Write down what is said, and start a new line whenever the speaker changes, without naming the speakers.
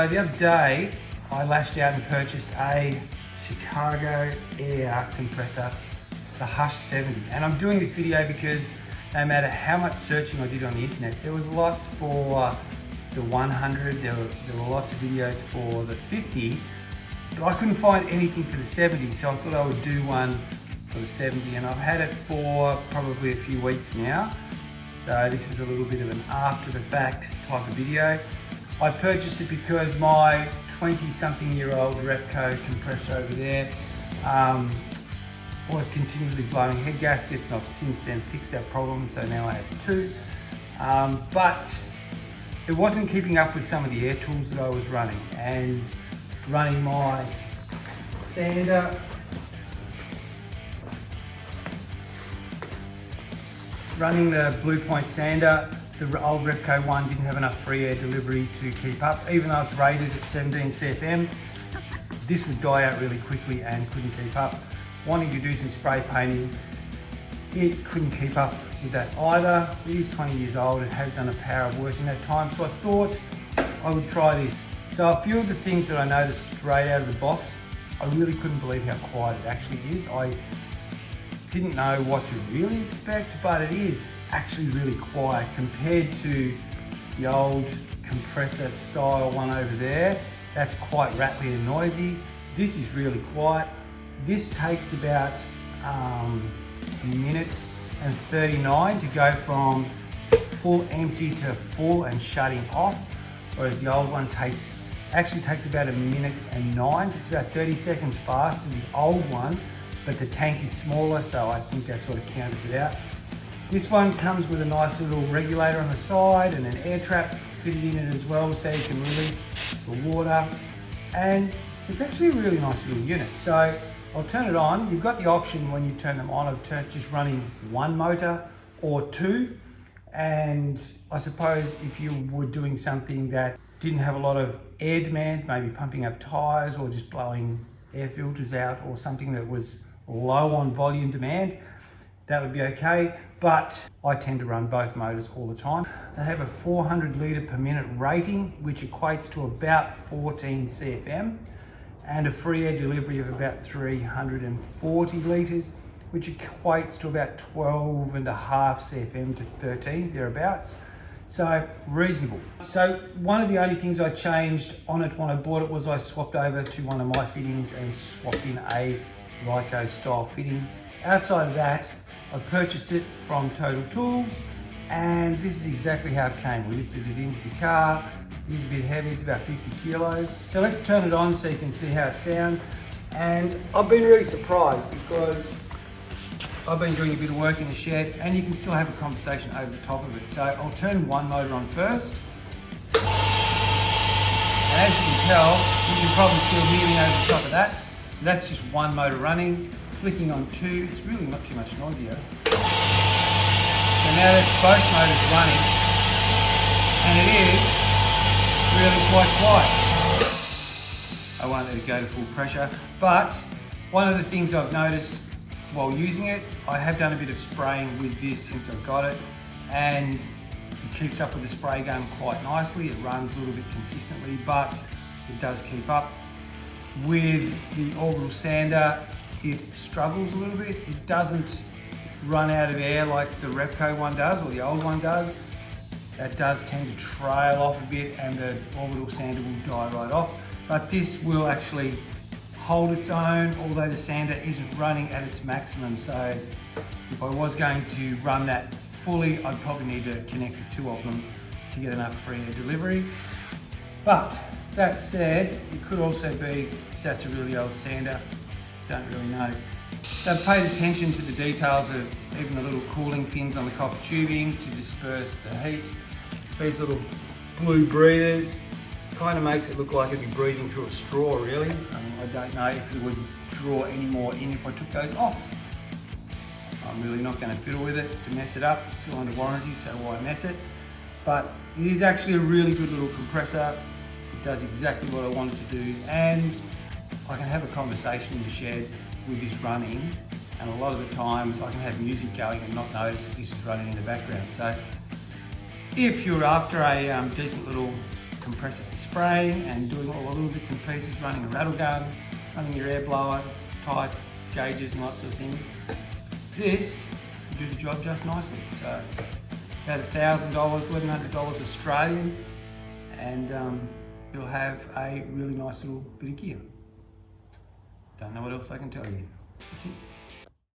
So the other day, I lashed out and purchased a Chicago Air compressor, the Hush 70. And I'm doing this video because no matter how much searching I did on the internet, there was lots for the 100, there were lots of videos for the 50, but I couldn't find anything for the 70, so I thought I would do one for the 70, and I've had it for probably a few weeks now. So this is a little bit of an after the fact type of video. I purchased it because my 20-something-year-old Repco compressor over there was continually blowing head gaskets, and I've since then fixed that problem, so now I have two. But it wasn't keeping up with some of the air tools that I was running, and running my sander, running the Blue Point sander. The old Repco one didn't have enough free air delivery to keep up. Even though it's rated at 17 CFM, this would die out really quickly and couldn't keep up. Wanting to do some spray painting, it couldn't keep up with that either. It is 20 years old, it has done a power of work in that time, so I thought I would try this. So a few of the things that I noticed straight out of the box, I really couldn't believe how quiet it actually is. I didn't know what to really expect, but it is actually really quiet compared to the old compressor style one over there. That's quite rattly and noisy. This is really quiet. This takes about a minute and 39 to go from full empty to full and shutting off, whereas the old one actually takes about a minute and 9, so it's about 30 seconds faster than the old one, but the tank is smaller, so I think that sort of counters it out. This one comes with a nice little regulator on the side and an air trap fitted in it as well, so you can release the water, and it's actually a really nice little unit. So I'll turn it on. You've got the option when you turn them on of just running one motor or two, and I suppose if you were doing something that didn't have a lot of air demand, maybe pumping up tyres or just blowing air filters out, or something that was low on volume demand, that would be okay. But I tend to run both motors all the time. They have a 400 litre per minute rating, which equates to about 14 CFM, and a free air delivery of about 340 litres, which equates to about 12.5 CFM to 13, thereabouts. So reasonable. So one of the only things I changed on it when I bought it was I swapped over to one of my fittings and swapped in a Ryco style fitting. Outside of that, I purchased it from Total Tools, and this is exactly how it came. We lifted it into the car. It is a bit heavy, it's about 50 kilos. So let's turn it on so you can see how it sounds. And I've been really surprised because I've been doing a bit of work in the shed, and you can still have a conversation over the top of it. So I'll turn one motor on first. And as you can tell, you can probably still hear me over the top of that. So that's just one motor running. Flicking on two, it's really not too much noisier. So now that's both motors running, and it is really quite quiet. I won't let it go to full pressure, but one of the things I've noticed while using it, I have done a bit of spraying with this since I've got it, and it keeps up with the spray gun quite nicely. It runs a little bit consistently, but it does keep up. With the orbital sander, it struggles a little bit. It doesn't run out of air like the Repco one does, or the old one does. That does tend to trail off a bit, and the orbital sander will die right off. But this will actually hold its own, although the sander isn't running at its maximum. So if I was going to run that fully, I'd probably need to connect the two of them to get enough free air delivery. But that said, it could also be that's a really old sander. Don't really know. So I've paid attention to the details of even the little cooling fins on the copper tubing to disperse the heat. These little blue breathers kind of makes it look like it'd be breathing through a straw, really. I mean, I don't know if it would draw any more in if I took those off. I'm really not going to fiddle with it to mess it up. It's still under warranty, so why mess it? But it is actually a really good little compressor. It does exactly what I want it to do, and I can have a conversation in the shed with this running, and a lot of the times I can have music going and not notice that this is running in the background. So if you're after a decent little compressor for spraying and doing all the little bits and pieces, running a rattle gun, running your air blower, type gauges and that sort of thing. This will do the job just nicely. So about $1,000, $1,100 Australian, and you'll have a really nice little bit of gear. Don't know what else I can tell you. That's it.